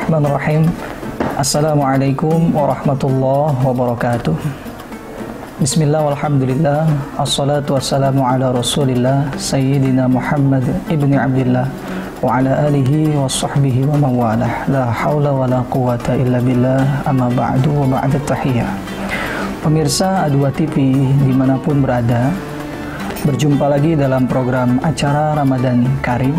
Bismillahirrahmanirrahim. Assalamualaikum warahmatullahi wabarakatuh. Bismillah walhamdulillah. Assalatu wassalamu ala rasulillah Sayyidina Muhammad ibni Abdillah wa ala alihi wa sahbihi wa mawalah. La hawla wa la quwata illa billah. Amma ba'du wa ba'da tahiyah. Pemirsa A2 TV dimanapun berada, berjumpa lagi dalam program acara Ramadan Karim.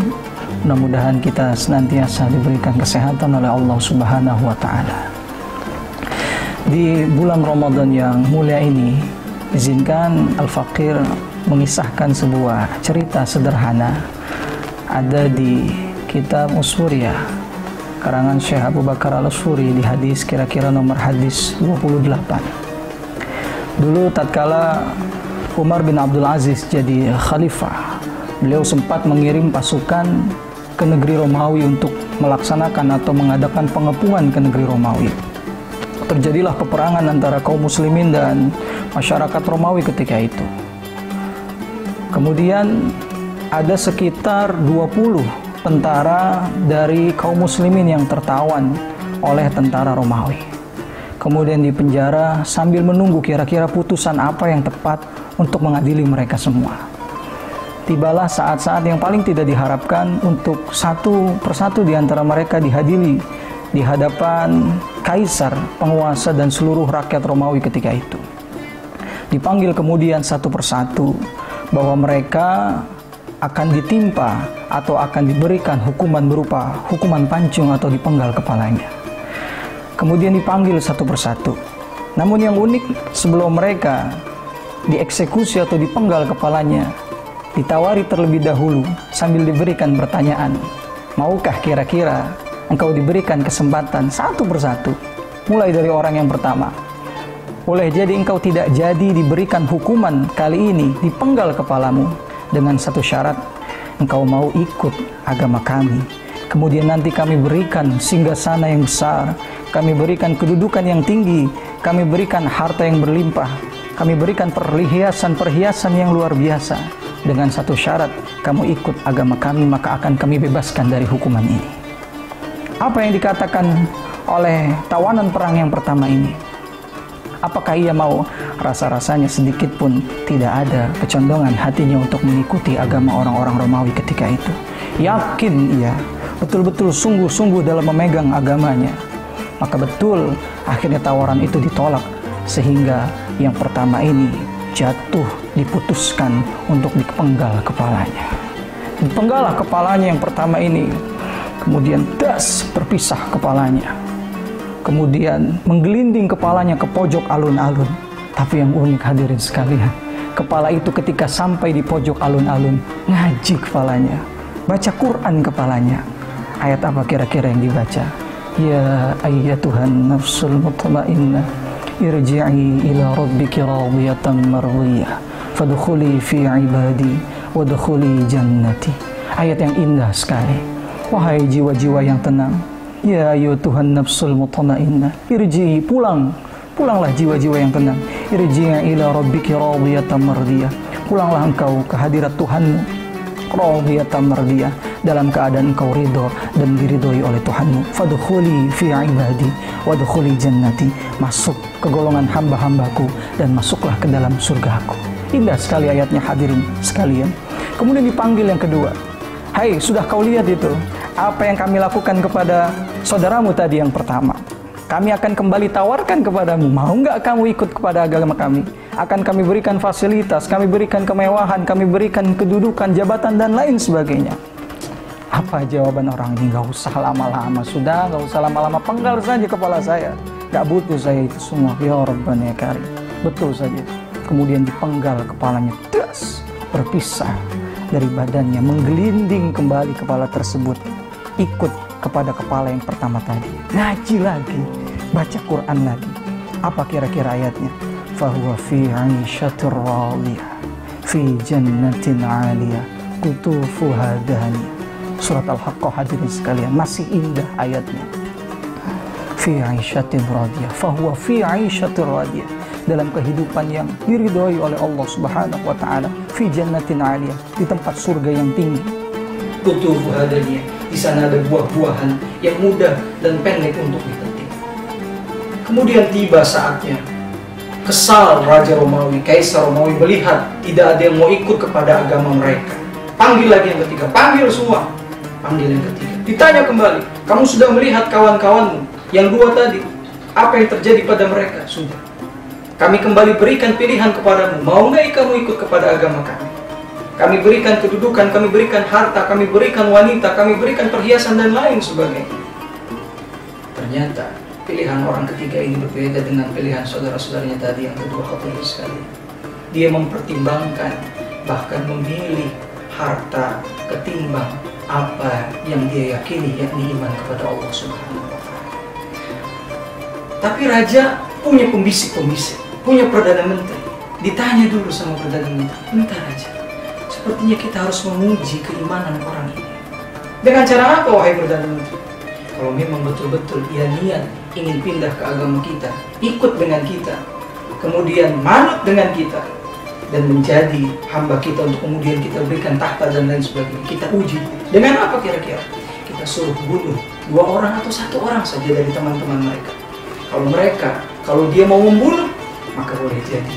Mudah-mudahan kita senantiasa diberikan kesehatan oleh Allah Subhanahu wa Ta'ala. Di bulan Ramadan yang mulia ini, izinkan Al-Faqir mengisahkan sebuah cerita sederhana. Ada di kitab Usfuriyah karangan Syekh Abu Bakar Al-Usfuri di hadis kira-kira nomor hadis 28. Dulu tatkala Umar bin Abdul Aziz jadi khalifah, beliau sempat mengirim pasukan ke negeri Romawi untuk melaksanakan atau mengadakan pengepungan ke negeri Romawi. Terjadilah peperangan antara kaum muslimin dan masyarakat Romawi ketika itu. Kemudian ada sekitar 20 tentara dari kaum muslimin yang tertawan oleh tentara Romawi. Kemudian dipenjara sambil menunggu kira-kira putusan apa yang tepat untuk mengadili mereka semua. Tibalah saat-saat yang paling tidak diharapkan untuk satu persatu di antara mereka dihadiri di hadapan kaisar, penguasa dan seluruh rakyat Romawi ketika itu. Dipanggil kemudian satu persatu bahwa mereka akan ditimpa atau akan diberikan hukuman berupa hukuman pancung atau dipenggal kepalanya. Kemudian dipanggil satu persatu. Namun yang unik, sebelum mereka dieksekusi atau dipenggal kepalanya, ditawari terlebih dahulu sambil diberikan pertanyaan, maukah kira-kira engkau diberikan kesempatan satu persatu, mulai dari orang yang pertama. Boleh jadi engkau tidak jadi diberikan hukuman kali ini, dipenggal kepalamu, dengan satu syarat, engkau mau ikut agama kami. Kemudian nanti kami berikan singgasana yang besar, kami berikan kedudukan yang tinggi, kami berikan harta yang berlimpah, kami berikan perhiasan-perhiasan yang luar biasa. Dengan satu syarat, kamu ikut agama kami, maka akan kami bebaskan dari hukuman ini. Apa yang dikatakan oleh tawanan perang yang pertama ini? Apakah ia mau? Rasa-rasanya sedikit pun tidak ada kecondongan hatinya untuk mengikuti agama orang-orang Romawi ketika itu. Yakin ia, betul-betul sungguh-sungguh dalam memegang agamanya. Maka betul, akhirnya tawaran itu ditolak, sehingga yang pertama ini jatuh, diputuskan untuk dipenggal kepalanya. Dipenggal kepalanya yang pertama ini, kemudian berpisah kepalanya. Kemudian menggelinding kepalanya ke pojok alun-alun. Tapi yang unik hadirin sekalian, kepala itu ketika sampai di pojok alun-alun, ngaji kepalanya, baca Quran kepalanya. Ayat apa kira-kira yang dibaca? Ya ayyatuhan nafsul mutmainnah, irji'i ila rabbiki radiyatan mardiyah fadkhuli fi ibadi wadkhuli jannati. Ayat yang indah sekali. Wahai jiwa-jiwa yang tenang, ya ayyuhan nafsul mutmainnah, irji'i, pulanglah jiwa-jiwa yang tenang, irji'i ila rabbiki radiyatan mardiyah, pulanglah engkau ke hadirat Tuhanmu, radiyatan mardiyah, dalam keadaan engkau ridho dan diridhoi oleh Tuhanmu. Fadkhuli fi ibadi wadkhuli jannati, masuk ke golongan hamba-hambaku dan masuklah ke dalam surgaku. Indah sekali ayatnya hadirin sekalian. Kemudian dipanggil yang kedua. Hai, sudah kau lihat itu apa yang kami lakukan kepada saudaramu tadi yang pertama? Kami akan kembali tawarkan kepadamu, mau nggak kamu ikut kepada agama kami? Akan kami berikan fasilitas, kami berikan kemewahan, kami berikan kedudukan, jabatan dan lain sebagainya. Apa jawaban orang ini? Gak usah lama-lama, sudah, gak usah lama-lama, penggal saja kepala saya. Gak butuh saya itu semua. Ya Rabbana ya Karim. Betul saja. Kemudian dipenggal kepalanya, berpisah dari badannya, menggelinding kembali kepala tersebut, ikut kepada kepala yang pertama tadi. Ngaji lagi, baca Quran lagi. Apa kira-kira ayatnya? Fahuwa fi 'aisyatir radiyah fi jannatin 'aliyah qutufuha daniyah. Surat Al-Haqqah hadirin sekalian, masih indah ayatnya. Fi 'aisyatin radiyah, fahuwa fi 'aisyatir radiyah, dalam kehidupan yang diridhoi oleh Allah Subhanahu wa taala, fi jannatin 'aliyah, di tempat surga yang tinggi. Qutufuha daniyah, Di sana ada buah-buahan yang mudah dan pendek untuk dipetik. Kemudian tiba saatnya. Kesal Raja Romawi, Kaisar Romawi melihat tidak ada yang mau ikut kepada agama mereka. Panggil lagi yang ketiga, panggil semua. Panggil yang ketiga. Ditanya kembali, kamu sudah melihat kawan-kawanmu yang dua tadi? Apa yang terjadi pada mereka? Sudah. Kami kembali berikan pilihan kepadamu. Mau nggak kamu ikut kepada agama kami? Kami berikan kedudukan, kami berikan harta, kami berikan wanita, kami berikan perhiasan dan lain sebagainya. Ternyata pilihan orang ketiga ini berbeda dengan pilihan saudara-saudaranya tadi yang kedua khotbah sekali. Dia mempertimbangkan, bahkan memilih harta ketimbang apa yang dia yakini, yakni iman kepada Allah Subhanahu wa Ta'ala. Tapi raja punya pembisik-pembisik, punya perdana menteri. Ditanya dulu sama perdana menteri, "Bentar raja, sepertinya kita harus menguji keimanan orang ini. Dengan cara apa wahai perdana menteri? Kalau memang betul-betul ia niat ingin pindah ke agama kita, ikut dengan kita, kemudian manut dengan kita, dan menjadi hamba kita untuk kemudian kita berikan tahta dan lain sebagainya, kita uji. Dengan apa kira-kira? Kita suruh bunuh 2 orang atau 1 orang saja dari teman-teman mereka. Kalau dia mau membunuh, maka boleh jadi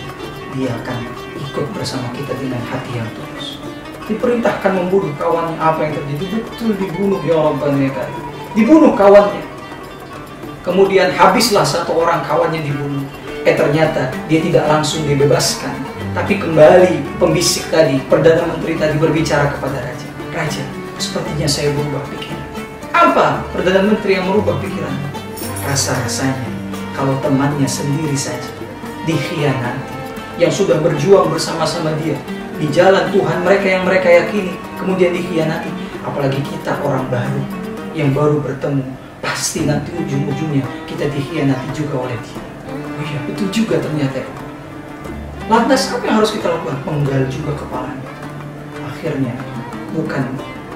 dia akan ikut bersama kita dengan hati yang tulus." Diperintahkan membunuh kawannya. Apa yang terjadi? Betul dibunuh, ya Rabbana ya Karim. Dibunuh kawannya. Kemudian habislah 1 orang kawannya dibunuh. Ternyata dia tidak langsung dibebaskan, tapi kembali pembisik tadi, perdana menteri tadi berbicara kepada raja. "Raja, sepertinya saya berubah pikiran." Apa perdana menteri yang merubah pikiran? Rasa-rasanya kalau temannya sendiri saja dikhianati, yang sudah berjuang bersama-sama dia di jalan Tuhan mereka yang mereka yakini, kemudian dikhianati. Apalagi kita orang baru yang baru bertemu, pasti nanti ujung-ujungnya kita dikhianati juga oleh dia. Oh iya, betul juga ternyata. Lantas apa yang harus kita lakukan? Penggal juga kepalanya. Akhirnya bukan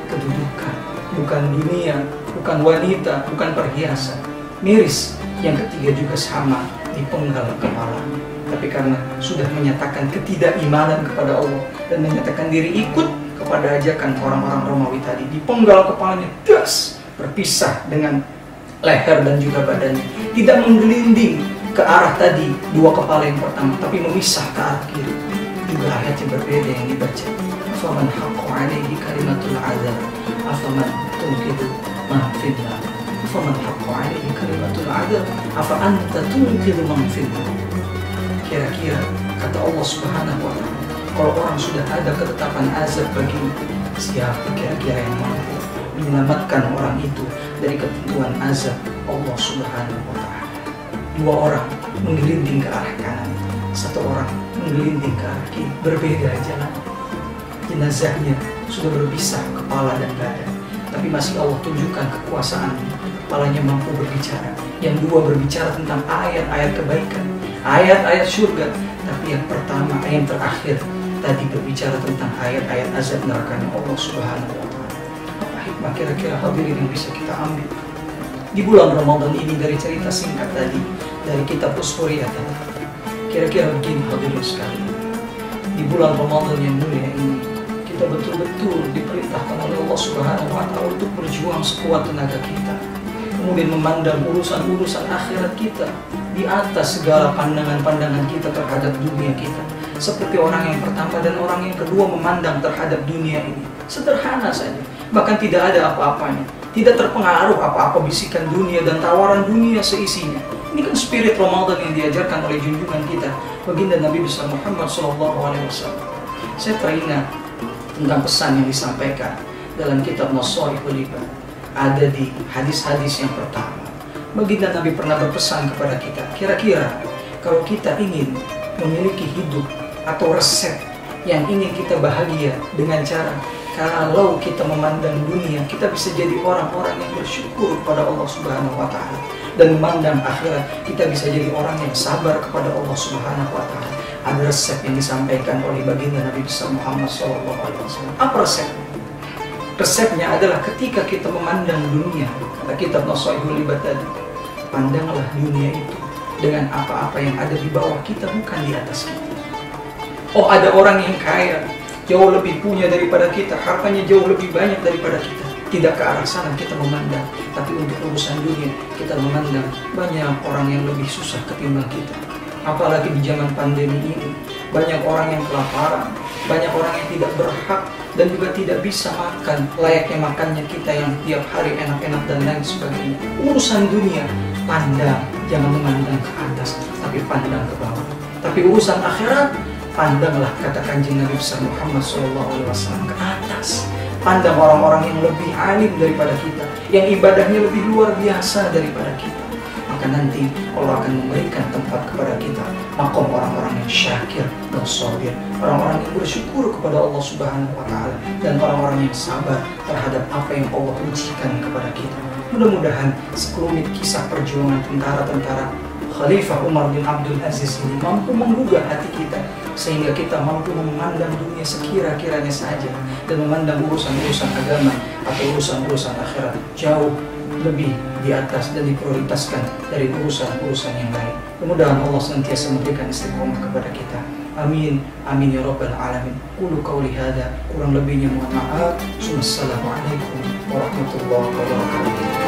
kedudukan, bukan dunia, bukan wanita, bukan perhiasan. Miris, yang ketiga juga sama, dipenggal kepalanya. Tapi karena sudah menyatakan ketidakimanan kepada Allah dan menyatakan diri ikut kepada ajakan orang-orang Romawi tadi, dipenggal kepalanya, das, berpisah dengan leher dan juga badannya. Tidak menggelinding ke arah tadi 2 kepala yang pertama, tapi memisah ke arah kiri. Juga ayatnya berbeda yang dibaca. Afaman haqqo alaihi kalimatul azab, afaman tunqidu man finnar. Afaman haqqo alaihi kalimatul azab, afa anta tunqidu man finnar. Kira-kira kata Allah Subhanahu wa Ta'ala, kalau orang sudah ada ketetapan azab baginya, siapa kira-kira yang mampu menyelamatkan orang itu dari ketentuan azab Allah Subhanahu wa Ta'ala? 2 orang menggelinding ke arah kanan, 1 orang menggelinding ke arah kiri, berbeda jalan. Jenazahnya sudah berpisah kepala dan badan, tapi masih Allah tunjukkan kekuasaannya. Kepalanya mampu berbicara, yang 2 berbicara tentang ayat-ayat kebaikan, ayat-ayat surga, tapi yang pertama, yang terakhir tadi berbicara tentang ayat-ayat azab nerakanya Allah Subhanahu wa Ta'ala. Apa hikmah kira-kira hadirin yang bisa kita ambil di bulan Ramadan ini dari cerita singkat tadi dari kitab Usfuriyah tadi? Kira-kira begini hadirin sekalian, di bulan Ramadan yang mulia ini kita betul-betul diperintahkan oleh Allah Subhanahu wa Ta'ala untuk berjuang sekuat tenaga kita, kemudian memandang urusan-urusan akhirat kita di atas segala pandangan-pandangan kita terhadap dunia kita. Seperti orang yang pertama dan orang yang kedua memandang terhadap dunia ini sederhana saja, bahkan tidak ada apa-apanya, tidak terpengaruh apa-apa bisikan dunia dan tawaran dunia seisinya. Ini kan spirit Ramadan yang diajarkan oleh junjungan kita, baginda Nabi besar Muhammad SAW. Saya teringat tentang pesan yang disampaikan dalam kitab Nasaihul Ibad. Ada di hadis-hadis yang pertama, baginda Nabi pernah berpesan kepada kita, kira-kira kalau kita ingin memiliki hidup atau resep yang ingin kita bahagia dengan cara kalau kita memandang dunia, kita bisa jadi orang-orang yang bersyukur kepada Allah Subhanahu wa Ta'ala, dan memandang akhirat, kita bisa jadi orang yang sabar kepada Allah Subhanahu wa Ta'ala. Ada resep yang disampaikan oleh baginda Nabi besar Muhammad SAW. Apa resepnya? Resepnya adalah ketika kita memandang dunia, kata kitab Nasaihul Ibad tadi, pandanglah dunia itu dengan apa-apa yang ada di bawah kita, bukan di atas kita. Oh, ada orang yang kaya, jauh lebih punya daripada kita, hartanya jauh lebih banyak daripada kita. Tidak ke arah sana kita memandang, tapi untuk urusan dunia kita memandang banyak orang yang lebih susah ketimbang kita. Apalagi di zaman pandemi ini, banyak orang yang kelaparan, banyak orang yang tidak berhak dan juga tidak bisa makan layaknya makannya kita yang tiap hari enak-enak dan lain sebagainya. Urusan dunia, pandang, jangan memandang ke atas, tapi pandang ke bawah. Tapi urusan akhirat, pandanglah, kata Kanjeng Nabi Muhammad SAW, ke atas. Pandang orang-orang yang lebih alim daripada kita, yang ibadahnya lebih luar biasa daripada kita. Maka nanti Allah akan memberikan tempat kepada kita makom orang-orang yang syakir dan sabir, orang-orang yang bersyukur kepada Allah Subhanahu wa Ta'ala, dan orang-orang yang sabar terhadap apa yang Allah ujikan kepada kita. Mudah-mudahan sekelumit kisah perjuangan tentara-tentara Khalifah Umar bin Abdul Aziz ini mampu menggugah hati kita, sehingga kita mampu memandang dunia sekira-kiranya saja dan memandang urusan-urusan agama atau urusan-urusan akhirat jauh lebih di atas dan diprioritaskan dari urusan-urusan yang lain. Mudah-mudahan Allah senantiasa memberikan istiqomah kepada kita. Amin, amin ya rabbal alamin. Qulu qauli hada, kurang lebihnya mohon maaf. Wassalamualaikum warahmatullahi wabarakatuh.